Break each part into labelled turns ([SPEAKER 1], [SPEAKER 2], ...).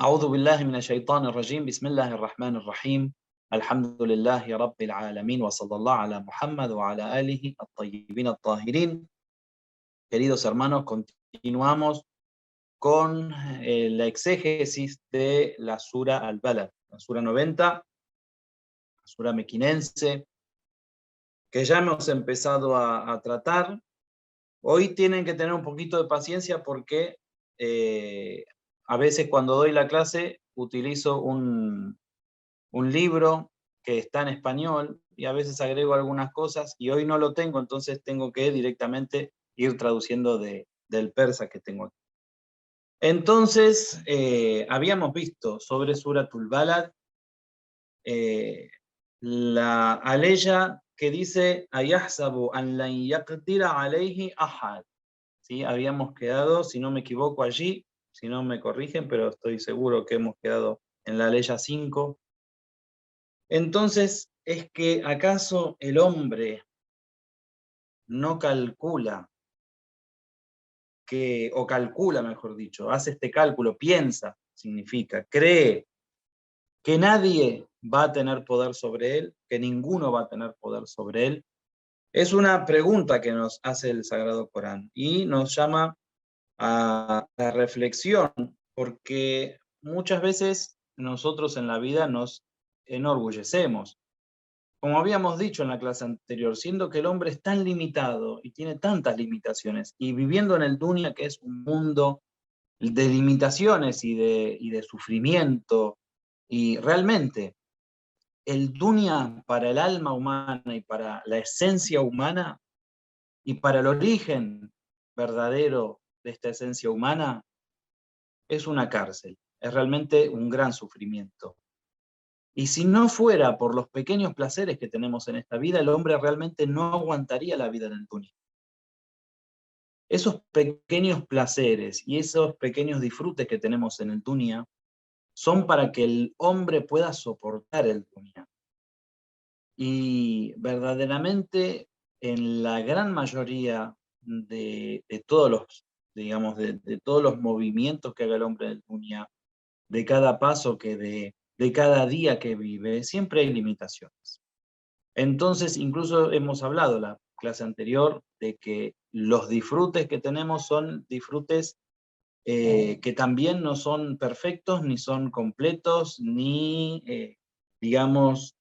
[SPEAKER 1] أعوذ بالله من الشيطان الرجيم بسم الله الرحمن الرحيم الحمد لله رب العالمين وصلى الله على محمد وعلى آله الطيبين الطاهرين. Queridos hermanos, continuamos con la exégesis de la Sura Al-Balad, la Sura 90, la Sura mequinense, que ya hemos empezado a tratar. Hoy tienen que tener un poquito de paciencia porque a veces cuando doy la clase utilizo un libro que está en español y a veces agrego algunas cosas y hoy no lo tengo, entonces tengo que directamente ir traduciendo del persa que tengo aquí. Entonces, habíamos visto sobre Suratul Balad la aleya que dice ayahsabu an lan yaqdira alayhi ahad. ¿Sí? Habíamos quedado, si no me equivoco allí, si no me corrigen, pero estoy seguro que hemos quedado en la aleya 5. Entonces, ¿es que acaso el hombre no calcula o calcula, mejor dicho, hace este cálculo, piensa, significa, cree que nadie va a tener poder sobre él, que ninguno va a tener poder sobre él? Es una pregunta que nos hace el Sagrado Corán y nos llama a la reflexión, porque muchas veces nosotros en la vida nos enorgullecemos. Como habíamos dicho en la clase anterior, siendo que el hombre es tan limitado y tiene tantas limitaciones, y viviendo en el Dunya, que es un mundo de limitaciones y de sufrimiento, y realmente el Dunya para el alma humana y para la esencia humana y para el origen verdadero de esta esencia humana es una cárcel, es realmente un gran sufrimiento. Y si no fuera por los pequeños placeres que tenemos en esta vida, el hombre realmente no aguantaría la vida en el Dunya. Esos pequeños placeres y esos pequeños disfrutes que tenemos en el Dunya son para que el hombre pueda soportar el Dunya. Y verdaderamente en la gran mayoría de todos los, digamos, de todos los movimientos que haga el hombre en el Dunya, de cada paso que de cada día que vive, siempre hay limitaciones. Entonces, incluso hemos hablado en la clase anterior de que los disfrutes que tenemos son disfrutes que también no son perfectos, ni son completos, ni, digamos,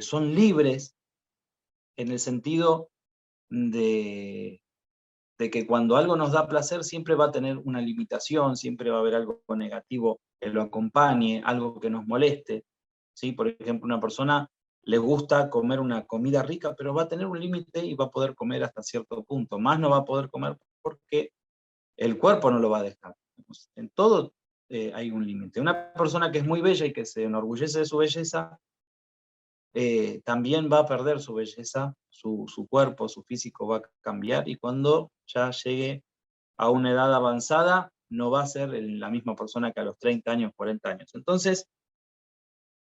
[SPEAKER 1] son libres en el sentido de, de que cuando algo nos da placer siempre va a tener una limitación, siempre va a haber algo negativo que lo acompañe, algo que nos moleste, ¿sí? Por ejemplo, una persona le gusta comer una comida rica, pero va a tener un límite y va a poder comer hasta cierto punto. Más no va a poder comer porque el cuerpo no lo va a dejar. En todo hay un límite. Una persona que es muy bella y que se enorgullece de su belleza, también va a perder su belleza, su cuerpo, su físico va a cambiar y cuando ya llegue a una edad avanzada no va a ser la misma persona que a los 30 años, 40 años. Entonces,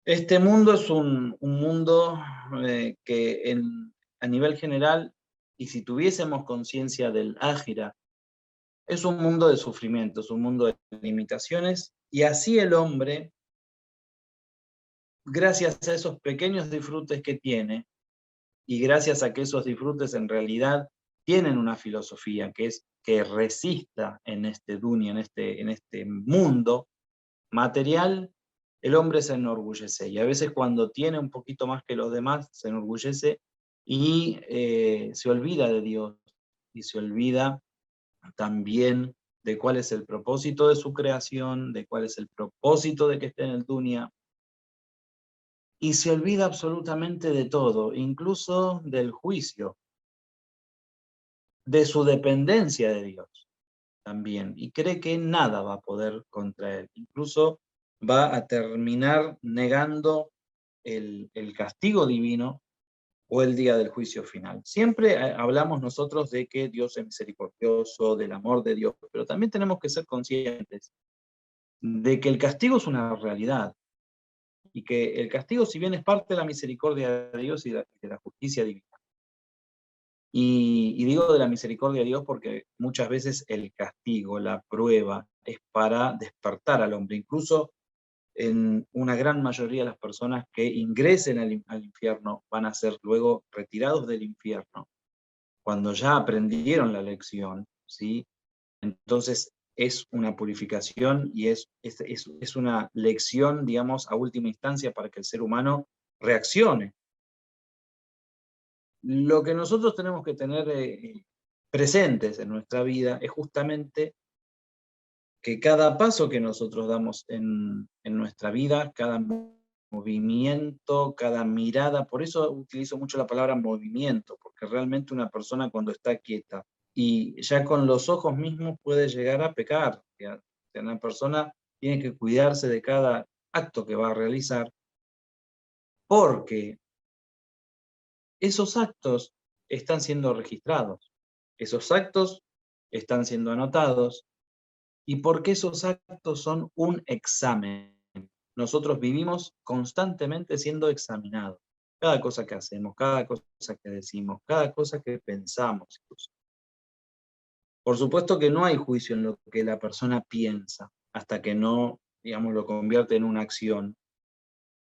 [SPEAKER 1] este mundo es un mundo que a nivel general, y si tuviésemos conciencia del ágira, es un mundo de sufrimiento, es un mundo de limitaciones, y así el hombre, gracias a esos pequeños disfrutes que tiene, y gracias a que esos disfrutes en realidad tienen una filosofía, que es que resista en este dunya, en este mundo material, el hombre se enorgullece. Y a veces cuando tiene un poquito más que los demás, se enorgullece y se olvida de Dios. Y se olvida también de cuál es el propósito de su creación, de cuál es el propósito de que esté en el dunya. Y se olvida absolutamente de todo, incluso del juicio, de su dependencia de Dios también, y cree que nada va a poder contra él. Incluso va a terminar negando el castigo divino o el día del juicio final. Siempre hablamos nosotros de que Dios es misericordioso, del amor de Dios, pero también tenemos que ser conscientes de que el castigo es una realidad, y que el castigo, si bien es parte de la misericordia de Dios y de la justicia divina, Y digo de la misericordia de Dios porque muchas veces el castigo, la prueba, es para despertar al hombre. Incluso en una gran mayoría de las personas que ingresen al infierno van a ser luego retirados del infierno, cuando ya aprendieron la lección, ¿sí? Entonces es una purificación y es una lección, digamos, a última instancia para que el ser humano reaccione. Lo que nosotros tenemos que tener presentes en nuestra vida es justamente que cada paso que nosotros damos en nuestra vida, cada movimiento, cada mirada, por eso utilizo mucho la palabra movimiento, porque realmente una persona cuando está quieta y ya con los ojos mismos puede llegar a pecar. Una persona tiene que cuidarse de cada acto que va a realizar, porque esos actos están siendo registrados, esos actos están siendo anotados, y porque esos actos son un examen. Nosotros vivimos constantemente siendo examinados. Cada cosa que hacemos, cada cosa que decimos, cada cosa que pensamos. Por supuesto que no hay juicio en lo que la persona piensa, hasta que no, digamos, lo convierte en una acción.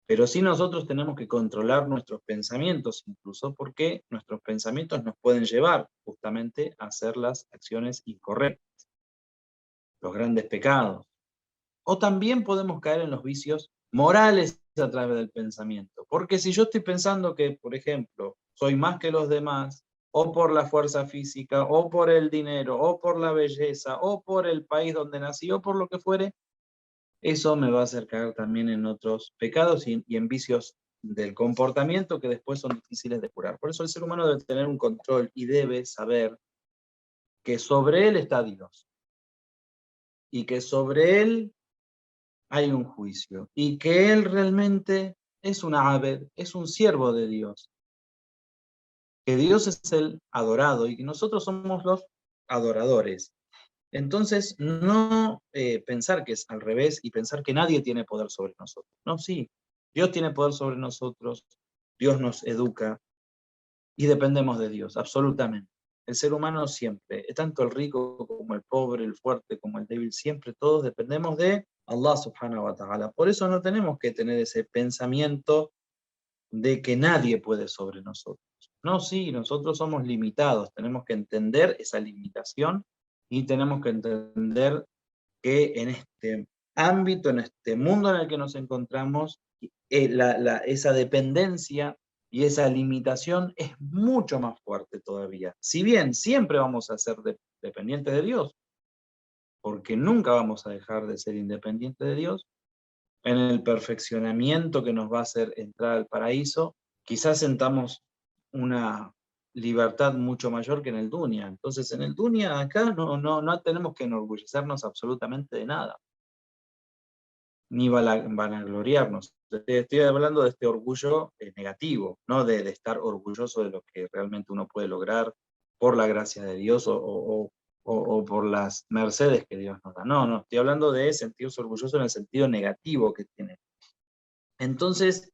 [SPEAKER 1] Pero sí nosotros tenemos que controlar nuestros pensamientos, incluso porque nuestros pensamientos nos pueden llevar justamente a hacer las acciones incorrectas, los grandes pecados. O también podemos caer en los vicios morales a través del pensamiento. Porque si yo estoy pensando que, por ejemplo, soy más que los demás, o por la fuerza física, o por el dinero, o por la belleza, o por el país donde nací, o por lo que fuere, eso me va a hacer caer también en otros pecados y en vicios del comportamiento que después son difíciles de curar. Por eso el ser humano debe tener un control y debe saber que sobre él está Dios y que sobre él hay un juicio y que él realmente es un abed, es un siervo de Dios, que Dios es el adorado y que nosotros somos los adoradores. Entonces, no pensar que es al revés y pensar que nadie tiene poder sobre nosotros. No, sí, Dios tiene poder sobre nosotros, Dios nos educa y dependemos de Dios, absolutamente. El ser humano siempre, tanto el rico como el pobre, el fuerte como el débil, siempre todos dependemos de Allah subhanahu wa ta'ala. Por eso no tenemos que tener ese pensamiento de que nadie puede sobre nosotros. No, sí, nosotros somos limitados, tenemos que entender esa limitación y tenemos que entender que en este ámbito, en este mundo en el que nos encontramos, esa dependencia y esa limitación es mucho más fuerte todavía. Si bien siempre vamos a ser dependientes de Dios, porque nunca vamos a dejar de ser independientes de Dios, en el perfeccionamiento que nos va a hacer entrar al paraíso, quizás sentamos una libertad mucho mayor que en el Dunya. Entonces, en el Dunya, acá no tenemos que enorgullecernos absolutamente de nada, ni vanagloriarnos. Estoy hablando de este orgullo negativo, no de estar orgulloso de lo que realmente uno puede lograr por la gracia de Dios o por las mercedes que Dios nos da. No, estoy hablando de sentirse orgulloso en el sentido negativo que tiene. Entonces,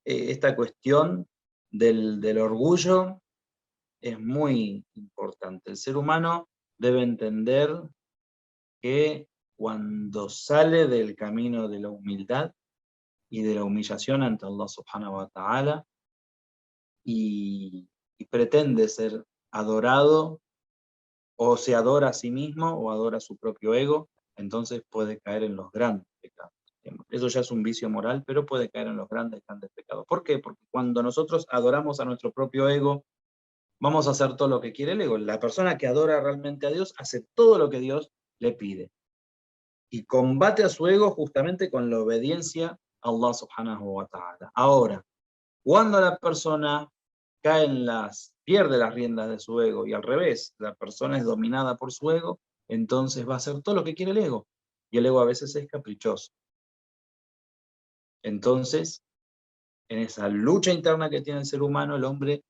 [SPEAKER 1] esta cuestión del orgullo es muy importante. El ser humano debe entender que cuando sale del camino de la humildad y de la humillación ante Allah subhanahu wa ta'ala y pretende ser adorado, o se adora a sí mismo o adora a su propio ego, entonces puede caer en los grandes pecados. Eso ya es un vicio moral, pero puede caer en los grandes pecados. ¿Por qué? Porque cuando nosotros adoramos a nuestro propio ego, vamos a hacer todo lo que quiere el ego. La persona que adora realmente a Dios hace todo lo que Dios le pide. Y combate a su ego justamente con la obediencia a Allah subhanahu wa ta'ala. Ahora, cuando la persona pierde las riendas de su ego y al revés, la persona es dominada por su ego, entonces va a hacer todo lo que quiere el ego. Y el ego a veces es caprichoso. Entonces, en esa lucha interna que tiene el ser humano, el hombre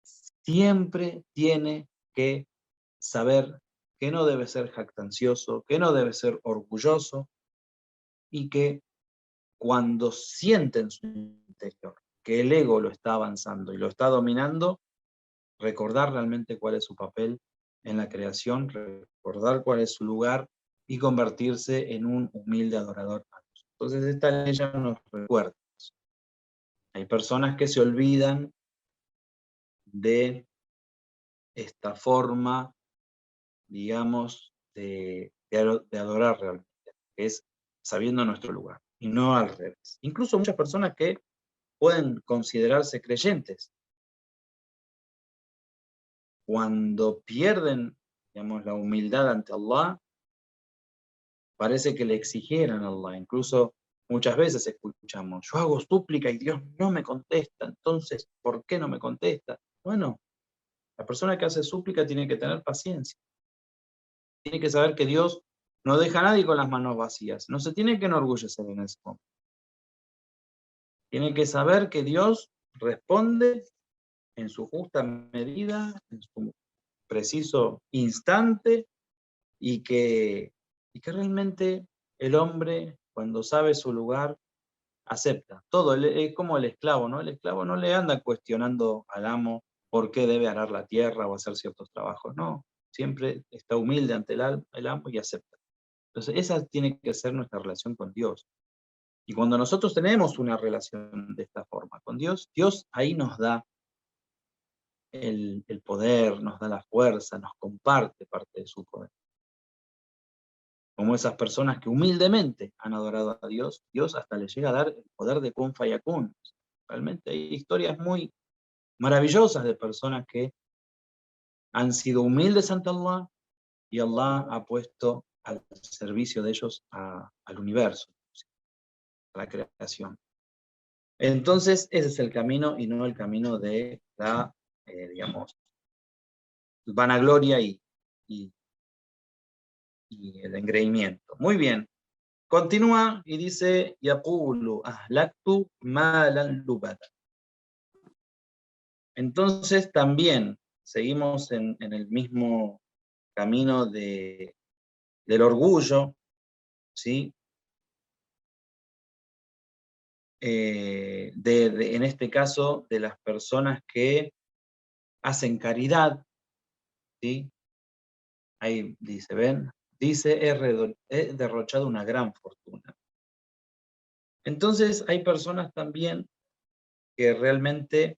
[SPEAKER 1] siempre tiene que saber que no debe ser jactancioso, que no debe ser orgulloso y que cuando siente en su interior que el ego lo está avanzando y lo está dominando, recordar realmente cuál es su papel en la creación, recordar cuál es su lugar y convertirse en un humilde adorador a Dios. Entonces esta ley ya nos recuerda. Hay personas que se olvidan de esta forma, digamos, de adorar realmente, que es sabiendo nuestro lugar, y no al revés. Incluso muchas personas que pueden considerarse creyentes, cuando pierden, digamos, la humildad ante Allah, parece que le exigieran a Allah. Incluso muchas veces escuchamos, yo hago súplica y Dios no me contesta, entonces, ¿por qué no me contesta? Bueno, la persona que hace súplica tiene que tener paciencia, tiene que saber que Dios no deja a nadie con las manos vacías, no se tiene que enorgullecer en ese momento. Tiene que saber que Dios responde en su justa medida, en su preciso instante, y que realmente el hombre, cuando sabe su lugar, acepta todo. Es como el esclavo, ¿no? El esclavo no le anda cuestionando al amo por qué debe arar la tierra o hacer ciertos trabajos, no. Siempre está humilde ante el amo y acepta. Entonces, esa tiene que ser nuestra relación con Dios. Y cuando nosotros tenemos una relación de esta forma con Dios, Dios ahí nos da el poder, nos da la fuerza, nos comparte parte de su poder. Como esas personas que humildemente han adorado a Dios, Dios hasta les llega a dar el poder de Kun Fayakun. Realmente hay historias muy maravillosas de personas que han sido humildes ante Allah y Allah ha puesto al servicio de ellos al universo, a la creación. Entonces, ese es el camino y no el camino de la, digamos, vanagloria y el engreimiento. Muy bien. Continúa y dice, Yaqulu ahlaktu malan lubada. Entonces también seguimos en el mismo camino del orgullo, ¿sí? En este caso, de las personas que hacen caridad, ¿sí? Ahí dice, ven, dice, he derrochado una gran fortuna. Entonces hay personas también que realmente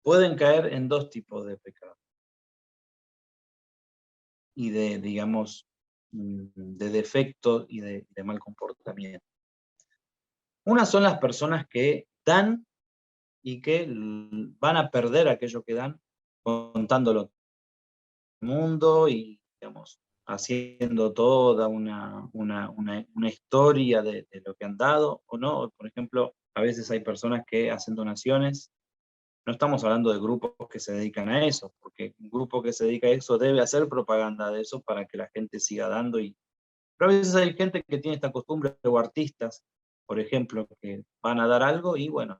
[SPEAKER 1] pueden caer en dos tipos de pecados y de, digamos, de defecto y de mal comportamiento. Una son las personas que dan y que van a perder aquello que dan contándolo al mundo y, digamos, haciendo toda una historia de lo que han dado o no. Por ejemplo, a veces hay personas que hacen donaciones. No estamos hablando de grupos que se dedican a eso, porque un grupo que se dedica a eso debe hacer propaganda de eso para que la gente siga dando. Pero a veces hay gente que tiene esta costumbre, o artistas, por ejemplo, que van a dar algo y bueno,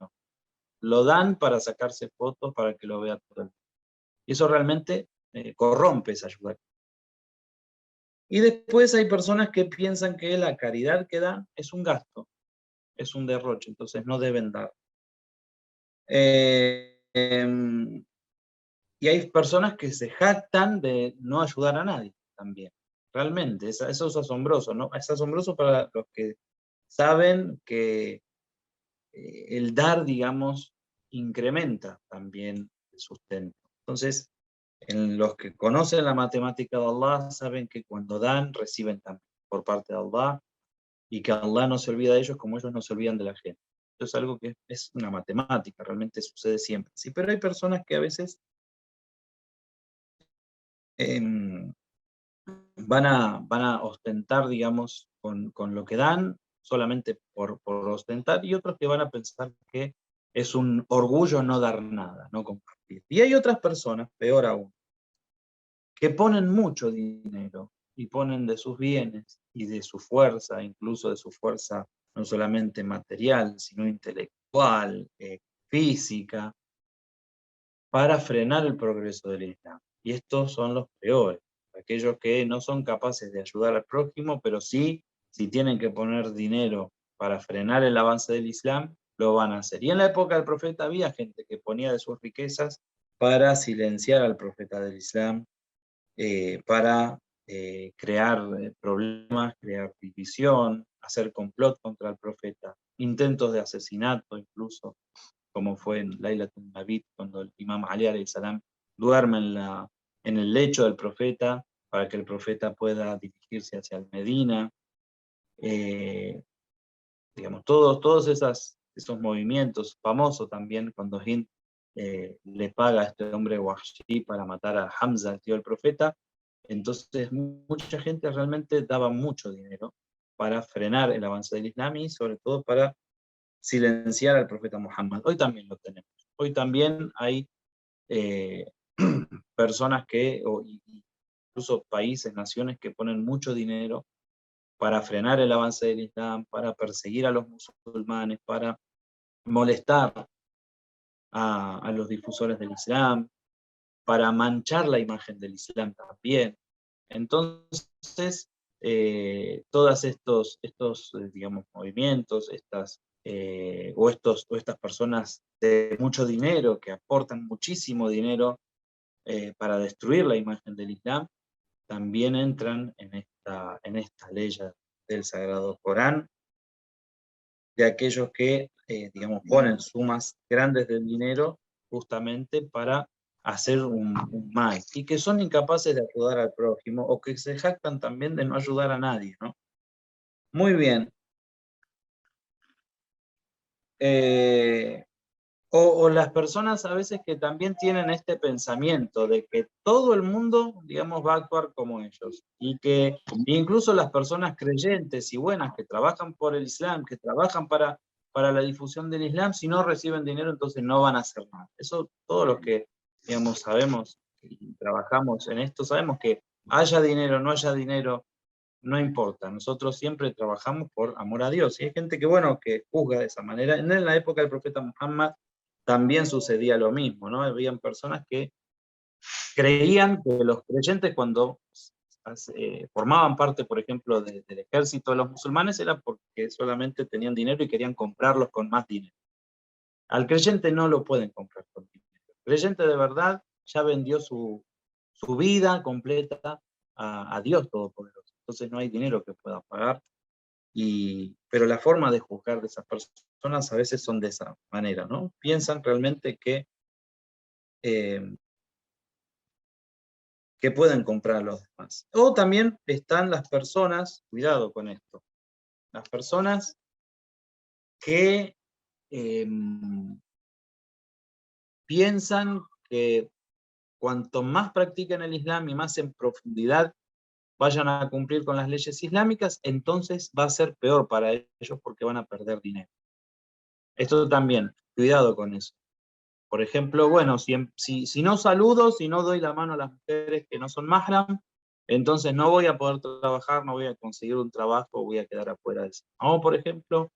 [SPEAKER 1] lo dan para sacarse fotos, para que lo vea todo el mundo. Y eso realmente corrompe esa ayuda. Y después hay personas que piensan que la caridad que dan es un gasto, es un derroche, entonces no deben dar. Y hay personas que se jactan de no ayudar a nadie también. Realmente, eso es asombroso, ¿no? Es asombroso para los que saben que el dar, digamos, incrementa también el sustento. Entonces, en los que conocen la matemática de Allah, saben que cuando dan, reciben también por parte de Allah, y que Allah no se olvida de ellos como ellos no se olvidan de la gente. Esto es algo que es una matemática, realmente sucede siempre. Sí, pero hay personas que a veces van a ostentar, digamos, con lo que dan, solamente por ostentar, y otros que van a pensar que es un orgullo no dar nada, no compartir. Y hay otras personas, peor aún, que ponen mucho dinero y ponen de sus bienes y de su fuerza, incluso de su fuerza no solamente material, sino intelectual, física, para frenar el progreso del Islam. Y estos son los peores, aquellos que no son capaces de ayudar al prójimo, pero sí, si tienen que poner dinero para frenar el avance del Islam, lo van a hacer. Y en la época del profeta había gente que ponía de sus riquezas para silenciar al profeta del Islam, para crear problemas, crear división, hacer complot contra el profeta, intentos de asesinato incluso, como fue en Laylatul Mabit, cuando el imam Ali alayhi salam duerme en el lecho del profeta para que el profeta pueda dirigirse hacia el Medina. Digamos, todos esos movimientos, famosos también cuando Hind le paga a este hombre Wahshi para matar a Hamza, el tío del profeta. Entonces mucha gente realmente daba mucho dinero para frenar el avance del Islam y sobre todo para silenciar al profeta Muhammad. Hoy también lo tenemos. Hoy también hay eh, personas incluso países, naciones que ponen mucho dinero para frenar el avance del Islam, para perseguir a los musulmanes, para molestar a los difusores del Islam, para manchar la imagen del Islam también. Entonces, todos estos digamos, movimientos, o estas personas de mucho dinero, que aportan muchísimo dinero para destruir la imagen del Islam, también entran en esta ley del Sagrado Corán, de aquellos que, digamos, ponen sumas grandes del dinero justamente para hacer un mal, y que son incapaces de ayudar al prójimo, o que se jactan también de no ayudar a nadie, ¿no? Muy bien. Eh, o las personas a veces que también tienen este pensamiento de que todo el mundo, digamos, va a actuar como ellos, y que incluso las personas creyentes y buenas que trabajan por el Islam, que trabajan para la difusión del Islam, si no reciben dinero, entonces no van a hacer nada. Eso todos los que, digamos, sabemos y trabajamos en esto, sabemos que haya dinero, no haya dinero, no importa. Nosotros siempre trabajamos por amor a Dios. Y hay gente que, bueno, que juzga de esa manera. En la época del profeta Muhammad también sucedía lo mismo, ¿no? Habían personas que creían que los creyentes, cuando formaban parte, por ejemplo, del ejército de los musulmanes, era porque solamente tenían dinero y querían comprarlos con más dinero. Al creyente no lo pueden comprar con dinero. El creyente de verdad ya vendió su vida completa a Dios Todopoderoso. Entonces no hay dinero que pueda pagar. Pero la forma de juzgar de esas personas a veces son de esa manera, ¿no? Piensan realmente eh, que pueden comprar a los demás. O también están las personas, cuidado con esto, las personas que eh, piensan que cuanto más practiquen el Islam y más en profundidad vayan a cumplir con las leyes islámicas, entonces va a ser peor para ellos porque van a perder dinero. Esto también, cuidado con eso. Por ejemplo, bueno, si no saludo, si no doy la mano a las mujeres que no son mahram, entonces no voy a poder trabajar, no voy a conseguir un trabajo, voy a quedar afuera de eso. O, por ejemplo,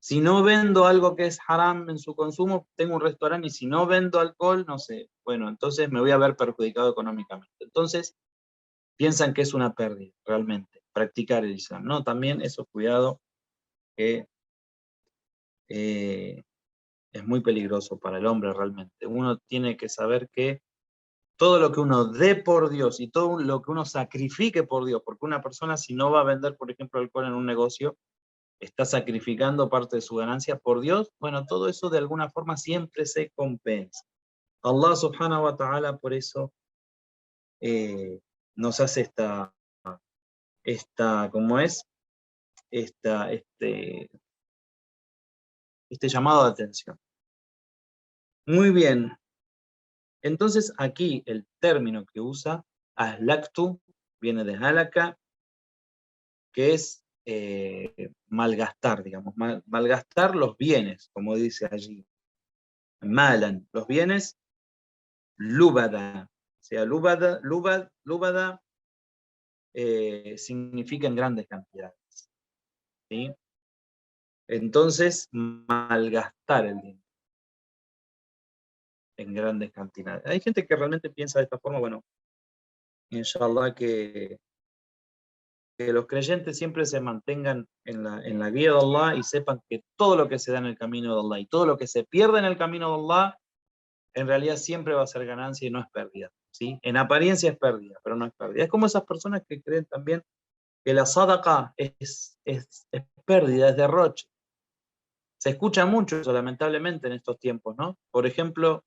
[SPEAKER 1] si no vendo algo que es haram en su consumo, tengo un restaurante y si no vendo alcohol, no sé, bueno, entonces me voy a ver perjudicado económicamente. Entonces, piensan que es una pérdida, realmente, practicar el Islam. No, también eso, cuidado, que es muy peligroso para el hombre realmente. Uno tiene que saber que todo lo que uno dé por Dios y todo lo que uno sacrifique por Dios, porque una persona si no va a vender, por ejemplo, alcohol en un negocio, está sacrificando parte de su ganancia por Dios, bueno, todo eso de alguna forma siempre se compensa. Allah subhanahu wa ta'ala por eso nos hace ¿cómo es? Este llamado de atención. Muy bien, entonces aquí el término que usa, ahlaktu, viene de halaka, que es malgastar, digamos, malgastar los bienes, como dice allí. Malan, los bienes, lúbada. O sea, lúbada significa en grandes cantidades. ¿Sí? Entonces, malgastar el dinero en grandes cantidades. Hay gente que realmente piensa de esta forma, bueno, inshallah que que los creyentes siempre se mantengan en la guía de Allah y sepan que todo lo que se da en el camino de Allah y todo lo que se pierde en el camino de Allah, en realidad siempre va a ser ganancia y no es pérdida, ¿sí? En apariencia es pérdida, pero no es pérdida. Es como esas personas que creen también que la sadaqa es pérdida, es derroche. Se escucha mucho eso, lamentablemente, en estos tiempos, ¿no? Por ejemplo,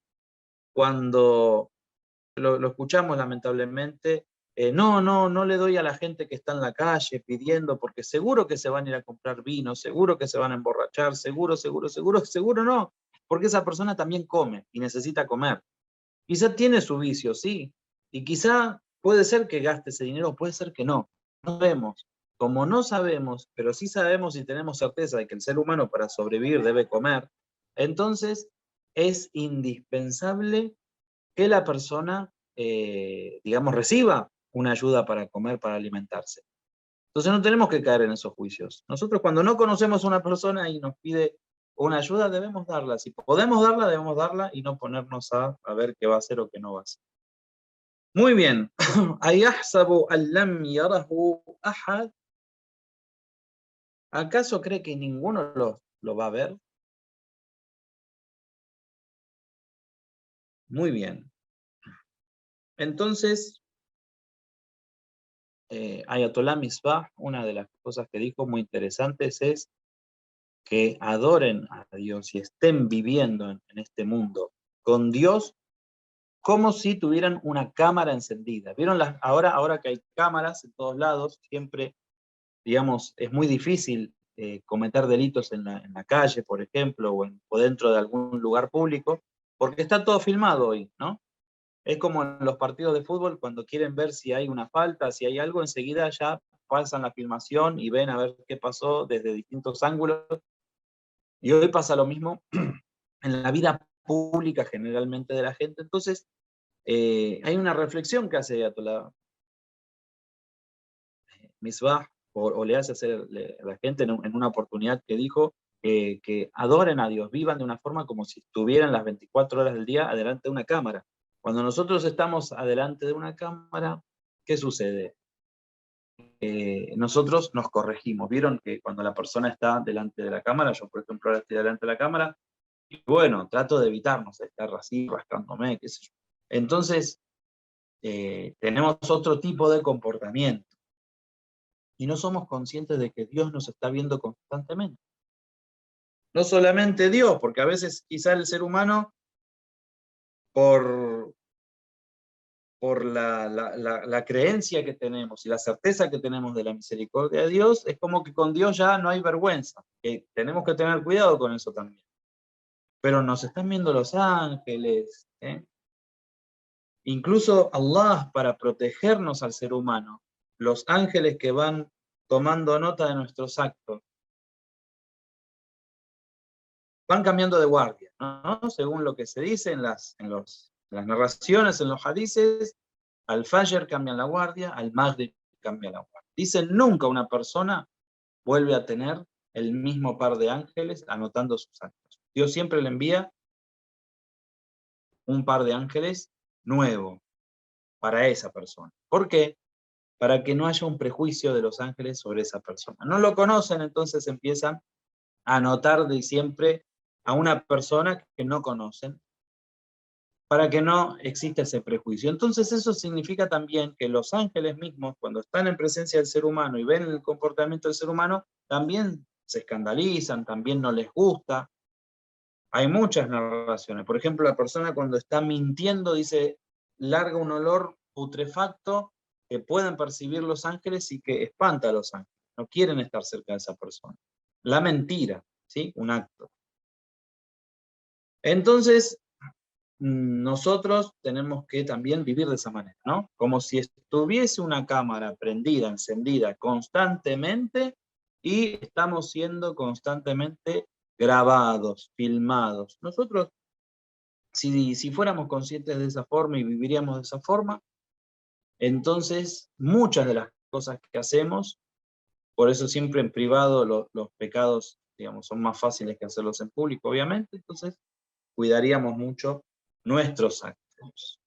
[SPEAKER 1] cuando lo escuchamos lamentablemente, no le doy a la gente que está en la calle pidiendo, porque seguro que se van a ir a comprar vino, seguro que se van a emborrachar, seguro no, porque esa persona también come y necesita comer. Quizá tiene su vicio, sí, y quizá puede ser que gaste ese dinero, puede ser que no, no sabemos. Como no sabemos, pero sí sabemos y tenemos certeza de que el ser humano para sobrevivir debe comer, entonces es indispensable que la persona, digamos, reciba una ayuda para comer, para alimentarse. Entonces no tenemos que caer en esos juicios. Nosotros cuando no conocemos a una persona y nos pide una ayuda, debemos darla. Si podemos darla, debemos darla y no ponernos a ver qué va a hacer o qué no va a hacer. Muy bien. ¿Ayahsabu an lam yarahu ahad? ¿Acaso cree que ninguno lo va a ver? Muy bien. Entonces, Ayatollah Misbah, una de las cosas que dijo muy interesantes es que adoren a Dios y estén viviendo en este mundo con Dios como si tuvieran una cámara encendida. ¿Vieron? Ahora que hay cámaras en todos lados, siempre, digamos, es muy difícil cometer delitos en la calle, por ejemplo, o dentro de algún lugar público, porque está todo filmado hoy, ¿no? Es como en los partidos de fútbol, cuando quieren ver si hay una falta, si hay algo, enseguida ya pasan la filmación y ven a ver qué pasó desde distintos ángulos. Y hoy pasa lo mismo en la vida pública generalmente de la gente. Entonces, hay una reflexión que hace Ayatollah Misbah, o le hace hacer a la gente en una oportunidad que dijo que adoren a Dios, vivan de una forma como si estuvieran las 24 horas del día adelante de una cámara. Cuando nosotros estamos adelante de una cámara, ¿qué sucede? Nosotros nos corregimos. Vieron que cuando la persona está delante de la cámara, yo por ejemplo ahora estoy delante de la cámara, y bueno, trato de evitarnos, de estar así rascándome, qué sé yo. Entonces, tenemos otro tipo de comportamiento. Y no somos conscientes de que Dios nos está viendo constantemente. No solamente Dios, porque a veces quizá el ser humano, por la creencia que tenemos y la certeza que tenemos de la misericordia de Dios, es como que con Dios ya no hay vergüenza. Tenemos que tener cuidado con eso también. Pero nos están viendo los ángeles, ¿eh? Incluso Allah, para protegernos al ser humano, los ángeles que van tomando nota de nuestros actos, van cambiando de guardia, ¿no? Según lo que se dice en las narraciones, en los hadices, al Fajr cambian la guardia, al Maghrib cambia la guardia. Dicen, nunca una persona vuelve a tener el mismo par de ángeles anotando sus actos. Dios siempre le envía un par de ángeles nuevo para esa persona. ¿Por qué? Para que no haya un prejuicio de los ángeles sobre esa persona. No lo conocen, entonces empiezan a anotar de siempre a una persona que no conocen, para que no exista ese prejuicio. Entonces eso significa también que los ángeles mismos, cuando están en presencia del ser humano y ven el comportamiento del ser humano, también se escandalizan, también no les gusta. Hay muchas narraciones. Por ejemplo, la persona cuando está mintiendo dice, larga un olor putrefacto que pueden percibir los ángeles y que espanta a los ángeles. No quieren estar cerca de esa persona. La mentira, ¿sí? Un acto. Entonces, nosotros tenemos que también vivir de esa manera, ¿no? Como si estuviese una cámara prendida, encendida constantemente y estamos siendo constantemente grabados, filmados. Nosotros, si fuéramos conscientes de esa forma y viviríamos de esa forma, entonces muchas de las cosas que hacemos, por eso siempre en privado los pecados, digamos, son más fáciles que hacerlos en público, obviamente, entonces cuidaríamos mucho nuestros actos.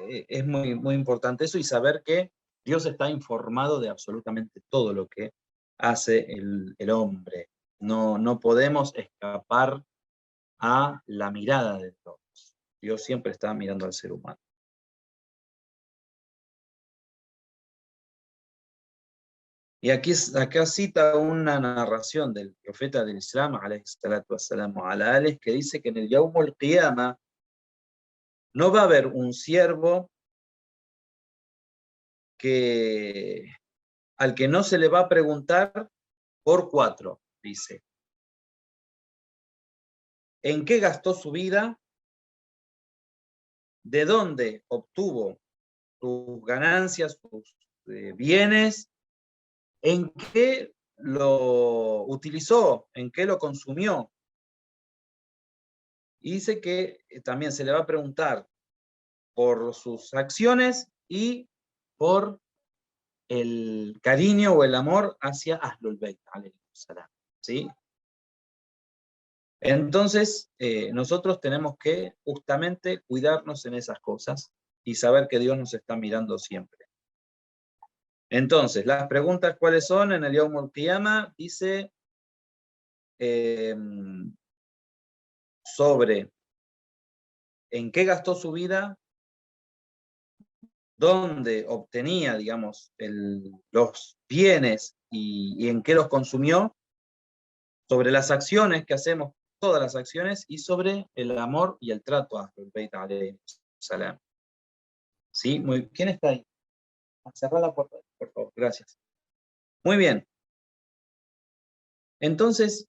[SPEAKER 1] es muy, muy importante eso y saber que Dios está informado de absolutamente todo lo que hace el hombre. No podemos escapar a la mirada de Dios. Dios siempre está mirando al ser humano. Y acá cita una narración del profeta del Islam, alayhi salatu wassalamu ala alih, que dice que en el Yawm al-Qiyamah no va a haber un siervo al que no se le va a preguntar por 4, dice. ¿En qué gastó su vida? ¿De dónde obtuvo sus ganancias, sus bienes? ¿En qué lo utilizó? ¿En qué lo consumió? Y dice que también se le va a preguntar por sus acciones y por el cariño o el amor hacia Ahlul Bayt, ¿sí? Entonces, nosotros tenemos que justamente cuidarnos en esas cosas y saber que Dios nos está mirando siempre. Entonces, las preguntas, ¿cuáles son? En el Yawm al-Qiyamah dice sobre en qué gastó su vida, dónde obtenía, digamos, los bienes y en qué los consumió, sobre las acciones que hacemos, todas las acciones, y sobre el amor y el trato a Ahlul Bayt alayhi salam. ¿Sí? ¿Quién está ahí? Cerrá la puerta, por favor, gracias. Muy bien. Entonces,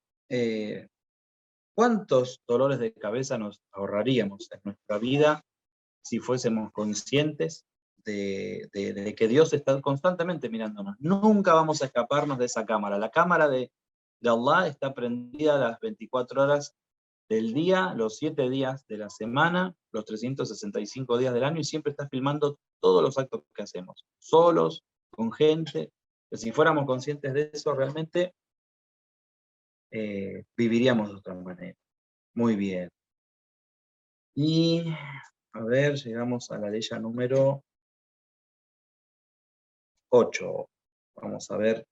[SPEAKER 1] ¿cuántos dolores de cabeza nos ahorraríamos en nuestra vida si fuésemos conscientes de que Dios está constantemente mirándonos? Nunca vamos a escaparnos de esa cámara. La cámara de Allah está prendida las 24 horas del día, los 7 días de la semana, los 365 días del año, y siempre está filmando todos los actos que hacemos, solos, con gente. Si fuéramos conscientes de eso, realmente viviríamos de otra manera. Muy bien. Y, a ver, llegamos a la ley número 8. Vamos a ver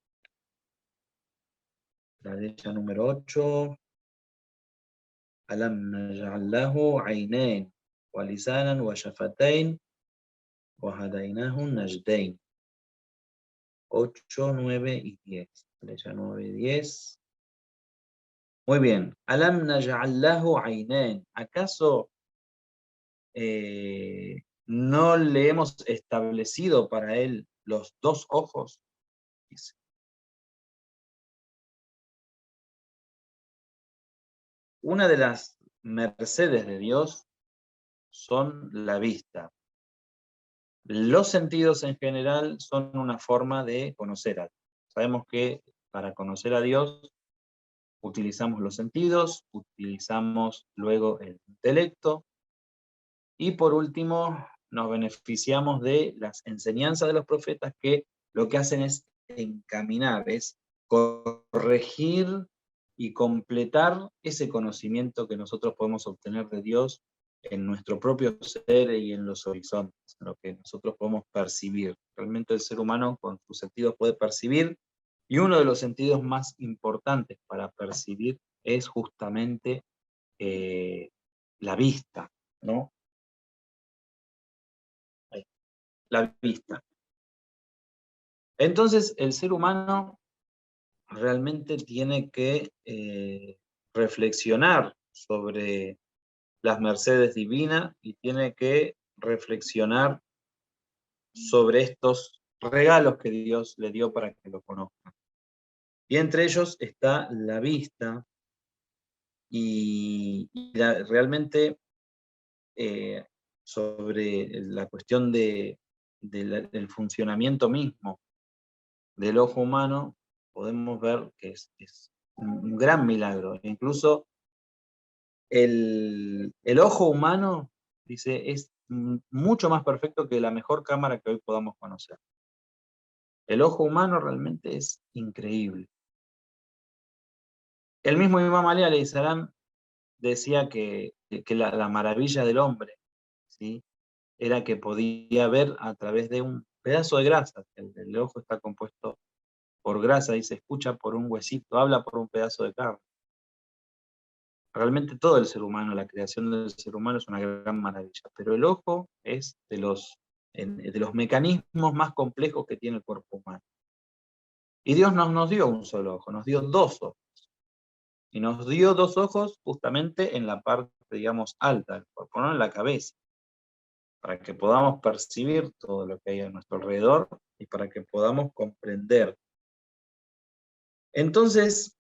[SPEAKER 1] la ley número 8. Alam naj'al lahu 'aynayn wa lisanan wa shafatayn wa hadaynahu najdayn. 8, 9 y 10. Ley 9 y 10. Muy bien. Alam naj'al lahu 'aynayn. ¿Acaso no le hemos establecido para él los 2 ojos? Dice. Una de las mercedes de Dios son la vista. Los sentidos en general son una forma de conocer a Dios. Sabemos que para conocer a Dios utilizamos los sentidos, utilizamos luego el intelecto y por último nos beneficiamos de las enseñanzas de los profetas, que lo que hacen es encaminar, es corregir y completar ese conocimiento que nosotros podemos obtener de Dios en nuestro propio ser y en los horizontes, en lo que nosotros podemos percibir. Realmente el ser humano con sus sentidos puede percibir, y uno de los sentidos más importantes para percibir es justamente la vista, ¿no? La vista. Entonces el ser humano realmente tiene que reflexionar sobre las mercedes divinas y tiene que reflexionar sobre estos regalos que Dios le dio para que lo conozcan. Y entre ellos está la vista y realmente sobre la cuestión del funcionamiento mismo del ojo humano, podemos ver que es un gran milagro. Incluso el ojo humano, dice, es mucho más perfecto que la mejor cámara que hoy podamos conocer. El ojo humano realmente es increíble. El mismo Imam Ali alayhi salam decía que la maravilla del hombre, ¿sí?, era que podía ver a través de un pedazo de grasa. El ojo está compuesto por grasa y se escucha por un huesito, habla por un pedazo de carne. Realmente todo el ser humano, la creación del ser humano es una gran maravilla, pero el ojo es de los mecanismos más complejos que tiene el cuerpo humano. Y Dios no nos dio un solo ojo, nos dio dos ojos. Y nos dio dos ojos justamente en la parte, digamos, alta del cuerpo, no en la cabeza, para que podamos percibir todo lo que hay a nuestro alrededor y para que podamos comprender. Entonces,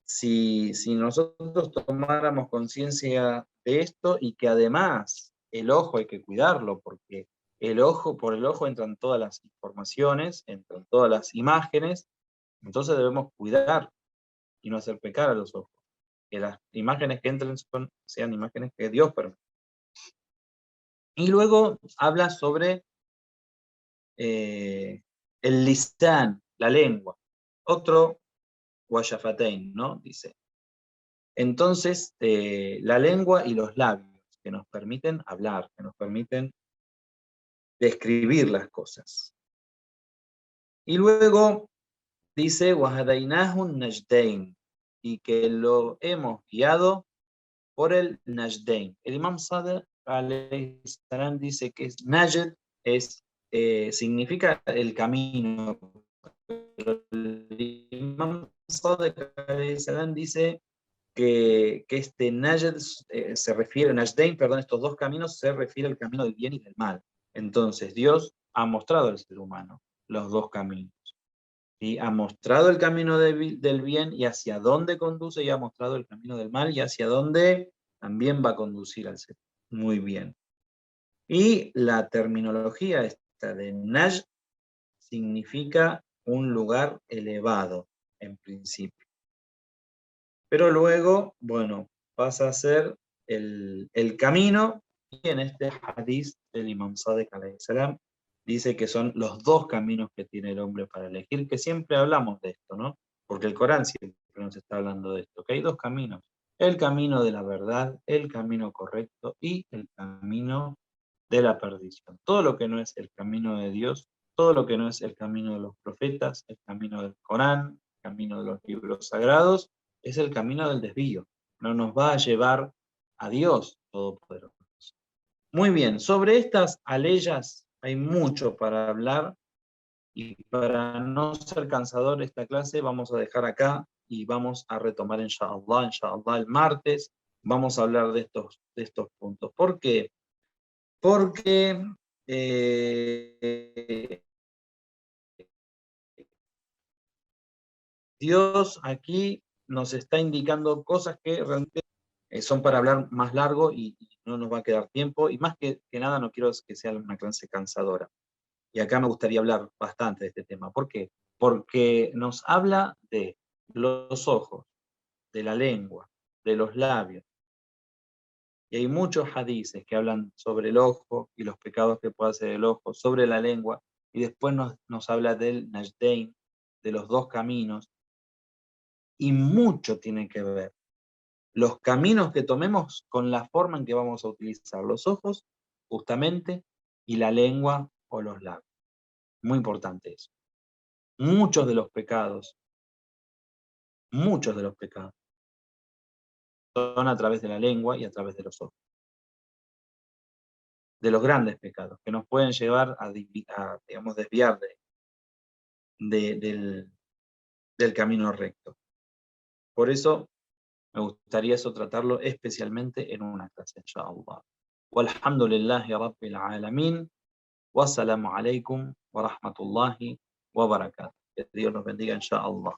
[SPEAKER 1] si nosotros tomáramos conciencia de esto y que además el ojo hay que cuidarlo, porque por el ojo entran todas las informaciones, entran todas las imágenes, entonces debemos cuidar y no hacer pecar a los ojos. Que las imágenes que entren sean imágenes que Dios permite. Y luego habla sobre el lisan, la lengua. Otro Guayafatein, ¿no? Dice. Entonces, la lengua y los labios, que nos permiten hablar, que nos permiten describir las cosas. Y luego dice, Wahadainahun Najdain, y que lo hemos guiado por el Najdain. El Imam Sadr alayhi salam dice que Najd significa el camino. Pero el Imam Sadr alayhi salam dice que este Najd se refiere, Najdain, perdón, estos dos caminos se refiere al camino del bien y del mal. Entonces Dios ha mostrado al ser humano los dos caminos. Y ha mostrado el camino del bien y hacia dónde conduce, y ha mostrado el camino del mal y hacia dónde también va a conducir al ser. Muy bien. Y la terminología esta de Najd significa un lugar elevado, en principio. Pero luego, bueno, pasa a ser el camino, y en este hadith del Imam Sadiq alayhi salam dice que son los dos caminos que tiene el hombre para elegir, que siempre hablamos de esto, ¿no? Porque el Corán siempre nos está hablando de esto, que hay dos caminos: el camino de la verdad, el camino correcto, y el camino de la perdición. Todo lo que no es el camino de Dios, todo lo que no es el camino de los profetas, el camino del Corán, el camino de los libros sagrados, es el camino del desvío. No nos va a llevar a Dios Todopoderoso. Muy bien, sobre estas aleyas hay mucho para hablar, y para no ser cansador esta clase vamos a dejar acá y vamos a retomar inshallah el martes. Vamos a hablar de estos puntos. ¿Por qué? Porque Dios aquí nos está indicando cosas que realmente son para hablar más largo y no nos va a quedar tiempo, y más que nada no quiero que sea una clase cansadora. Y acá me gustaría hablar bastante de este tema. ¿Por qué? Porque nos habla de los ojos, de la lengua, de los labios. Y hay muchos hadices que hablan sobre el ojo y los pecados que puede hacer el ojo, sobre la lengua, y después nos habla del Najdain, de los dos caminos, y mucho tiene que ver los caminos que tomemos con la forma en que vamos a utilizar los ojos, justamente, y la lengua o los labios. Muy importante eso. Muchos de los pecados son a través de la lengua y a través de los ojos. De los grandes pecados, que nos pueden llevar a digamos, desviar del camino recto. Por eso me gustaría eso tratarlo especialmente en una clase, inshallah. Walhamdulillahi Rabbil Alamin. Wassalamu alaikum wa rahmatullahi wa barakatuh. Que Dios nos bendiga, inshallah.